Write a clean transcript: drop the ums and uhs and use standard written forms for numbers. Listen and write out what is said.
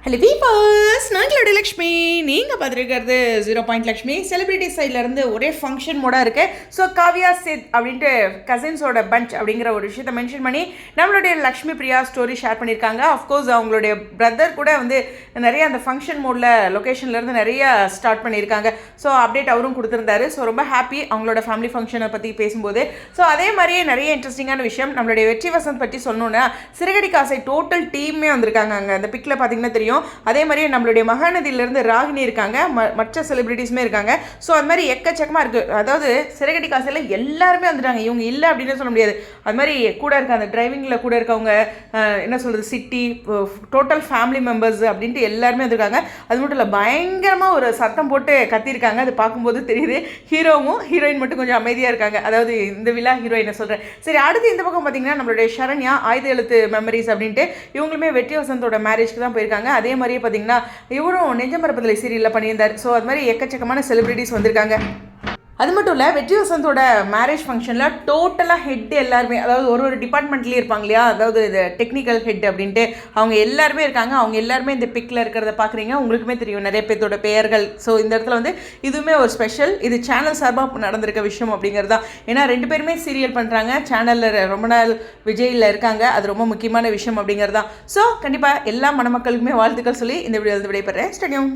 Hello peepers, நாங்களோட Lakshmi. நீங்கள் பார்த்துருக்கிறது 0 Lakshmi. Celebrity சைட்லேருந்து ஒரே ஃபங்க்ஷன் மோடாக இருக்குது. ஸோ காவ்யா சித் அப்படின்ட்டு கசின்ஸோட பஞ்ச் அப்படிங்கிற ஒரு விஷயத்தை மென்ஷன் பண்ணி நம்மளுடைய லக்ஷ்மி பிரியா ஸ்டோரி ஷேர் பண்ணியிருக்காங்க. அஃப்கோர்ஸ் அவங்களுடைய பிரதர் கூட வந்து நிறைய அந்த ஃபங்க்ஷன் மோடில் லொக்கேஷன்லேருந்து நிறைய ஸ்டார்ட் பண்ணியிருக்காங்க. ஸோ அப்டேட் அவரும் கொடுத்துருந்தாரு. ஸோ ரொம்ப ஹாப்பி அவங்களோட ஃபேமிலி ஃபங்க்ஷனை பற்றி பேசும்போது. ஸோ அதே மாதிரியே நிறைய இன்ட்ரெஸ்டிங்கான விஷயம் நம்மளுடைய வெற்றி வசந்த் பற்றி சொல்லணுன்னா, சிறுகடி காசை டோட்டல் டீமே வந்திருக்காங்க. அங்கே அந்த பிக்கில் பார்த்தீங்கன்னா தெரியும். அதே மாதிரியே நம்மளுடைய மகாநதியிலேருந்து ராகினி இருக்காங்க, மற்ற செலிபிரிட்டிஸுமே இருக்காங்க. ஸோ அது மாதிரி எக்கச்சக்கமாக இருக்குது. அதாவது சிறகடி காசில் எல்லாருமே வந்துட்டாங்க. இவங்க இல்லை அப்படின்னு சொல்ல முடியாது. அது மாதிரி கூட இருக்க அந்த டிரைவிங்கில் கூட இருக்கவங்க, என்ன சொல்கிறது, சிட்டி டோட்டல் ஃபேமிலி மெம்பர்ஸ் அப்படின்ட்டு எல்லாருமே வந்துருக்காங்க. அது மட்டும் இல்லை, பயங்கரமாக ஒரு சத்தம் போட்டு கத்திருக்காங்க. அது பார்க்கும்போது தெரியுது. ஹீரோவும் ஹீரோயின் மட்டும் கொஞ்சம் அமைதியாக இருக்காங்க. அதாவது இந்த விழா ஹீரோயினை சொல்கிறேன். சரி, அடுத்து இந்த பக்கம் பார்த்தீங்கன்னா நம்மளுடைய சரண்யா ஆயுத எழுத்து மெமரிஸ் அப்படின்ட்டு இவங்களுமே வெற்றி வசந்தோட மேரேஜ்க்கு தான் போயிருக்காங்க. அதே மாதிரியே பார்த்தீங்கன்னா இவரும் நெஞ்சமரப்பதில்லை சீரியலில் பண்ணியிருந்தார். ஸோ அது மாதிரி எக்கச்சக்கமான செலிபிரிட்டிஸ் வந்திருக்காங்க. அது மட்டும் இல்லை, வெற்றி வசந்தோட மேரேஜ் ஃபங்க்ஷனில் டோட்டலாக ஹெட் எல்லாருமே, அதாவது ஒரு டிபார்ட்மெண்ட்லேயே இருப்பாங்க இல்லையா, அதாவது இது டெக்னிக்கல் ஹெட் அப்படின்ட்டு அவங்க எல்லாருமே இருக்காங்க. அவங்க எல்லாருமே இந்த பிக்கில் இருக்கிறத பார்க்குறீங்க. உங்களுக்குமே தெரியும் நிறைய பேர்த்தோட பெயர்கள். ஸோ இந்த இடத்துல வந்து இதுவுமே ஒரு ஸ்பெஷல், இது சேனல் சார்பாக நடந்திருக்க விஷயம் அப்படிங்கிறது தான். ஏன்னா 2 பேருமே சீரியல் பண்ணுறாங்க, சேனலில் ரொம்ப நாள் விஜயில் இருக்காங்க. அது ரொம்ப முக்கியமான விஷயம் அப்படிங்கிறது தான். ஸோ கண்டிப்பாக எல்லா மணமக்களுக்குமே வாழ்த்துக்கள் சொல்லி இந்த வீடியோ விடைபெறேன். ஸ்டேடியம்.